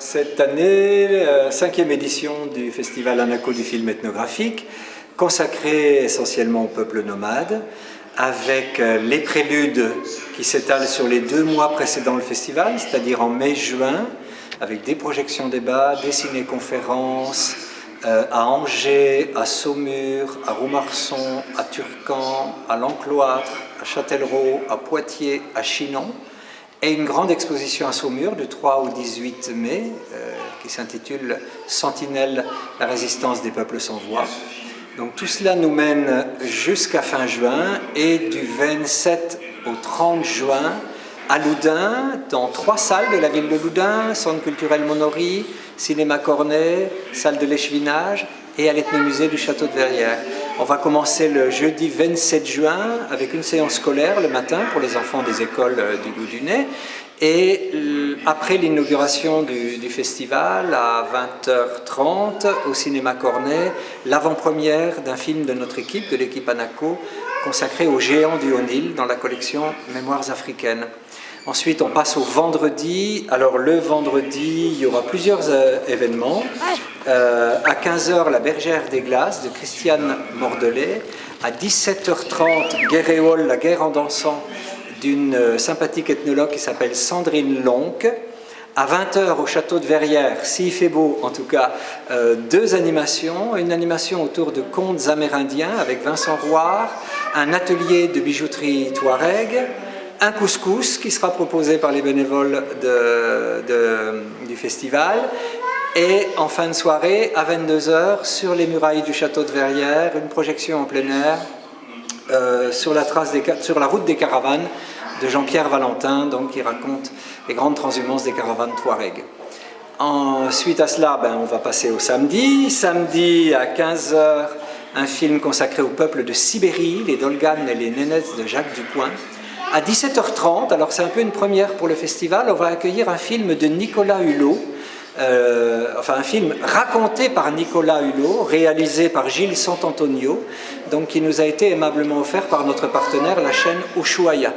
Cette année, 5e édition du Festival Anaco du film ethnographique, consacré essentiellement au peuple nomade, avec les préludes qui s'étalent sur les 2 mois précédant le festival, c'est-à-dire en mai-juin, avec des projections débats, des ciné-conférences, à Angers, à Saumur, à Roumarson, à Turcan, à l'Encloître, à Châtellerault, à Poitiers, à Chinon, et une grande exposition à Saumur du 3 au 18 mai, qui s'intitule « Sentinelle, la résistance des peuples sans voix ». Donc tout cela nous mène jusqu'à fin juin, et du 27 au 30 juin, à Loudun, dans 3 salles de la ville de Loudun, Centre culturel Monory, Cinéma Cornet, salle de l'échevinage, et à l'ethnomusée du Château de Verrières. On va commencer le jeudi 27 juin avec une séance scolaire le matin pour les enfants des écoles du Loudunais. Et après l'inauguration du festival, à 20h30, au Cinéma Cornet, l'avant-première d'un film de notre équipe, de l'équipe Anaco, consacré aux géants du Haut-Nil dans la collection Mémoires africaines. Ensuite, on passe au vendredi. Alors, le vendredi, il y aura plusieurs événements. À 15h, La Bergère des Glaces de Christiane Mordelet. À 17h30, Guéréole, la guerre en dansant, d'une sympathique ethnologue qui s'appelle Sandrine Lonck. À 20h, au Château de Verrières, s'il fait beau en tout cas, 2 animations. Une animation autour de contes amérindiens avec Vincent Rouard, un atelier de bijouterie touareg, un couscous qui sera proposé par les bénévoles du festival, et en fin de soirée, à 22h, sur les murailles du Château de Verrières, une projection en plein air sur la route des caravanes de Jean-Pierre Valentin, donc, qui raconte les grandes transhumances des caravanes touareg. Ensuite à cela, on va passer au samedi. Samedi à 15h, un film consacré au peuple de Sibérie, les Dolganes et les Nénètes de Jacques Ducoing. À 17h30, alors c'est un peu une première pour le festival, on va accueillir un film de Nicolas Hulot, un film raconté par Nicolas Hulot, réalisé par Gilles Santantonio, donc qui nous a été aimablement offert par notre partenaire, la chaîne Ushuaïa.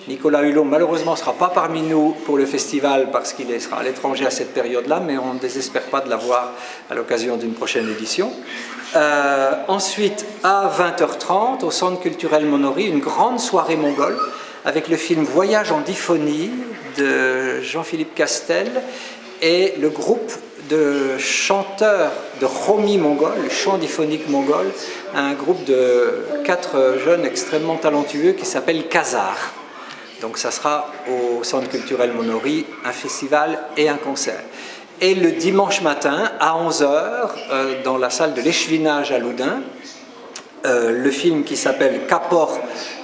Nicolas Hulot, malheureusement, ne sera pas parmi nous pour le festival parce qu'il sera à l'étranger à cette période-là, mais on ne désespère pas de l'avoir à l'occasion d'une prochaine édition. Ensuite, à 20h30, au Centre culturel Monory, une grande soirée mongole avec le film Voyage en Diphonie de Jean-Philippe Castel et le groupe de chanteurs de Romi mongol, le chant diphonique mongol, un groupe de 4 jeunes extrêmement talentueux qui s'appelle Khazar. Donc ça sera au Centre culturel Monory, un festival et un concert. Et le dimanche matin, à 11h, dans la salle de l'échevinage à Loudun, le film qui s'appelle Kapor,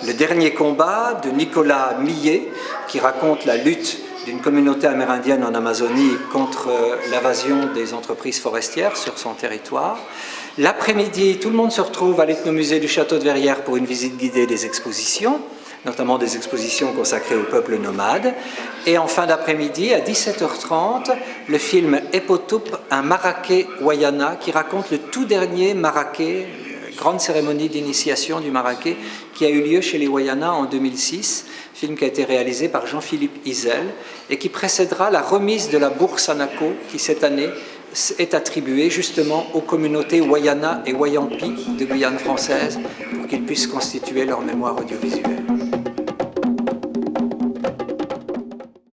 le dernier combat, de Nicolas Millet, qui raconte la lutte d'une communauté amérindienne en Amazonie contre l'invasion des entreprises forestières sur son territoire. L'après-midi, tout le monde se retrouve à l'ethnomusée du Château de Verrières pour une visite guidée des expositions, notamment des expositions consacrées au peuple nomade. Et en fin d'après-midi, à 17h30, le film Epotoup, un maraquet Wayana, qui raconte le tout dernier maraquet, grande cérémonie d'initiation du maraquet, qui a eu lieu chez les Wayana en 2006, film qui a été réalisé par Jean-Philippe Isel, et qui précédera la remise de la bourse Anaco, qui cette année est attribuée justement aux communautés Wayana et Wayampi de Guyane française, pour qu'ils puissent constituer leur mémoire audiovisuelle.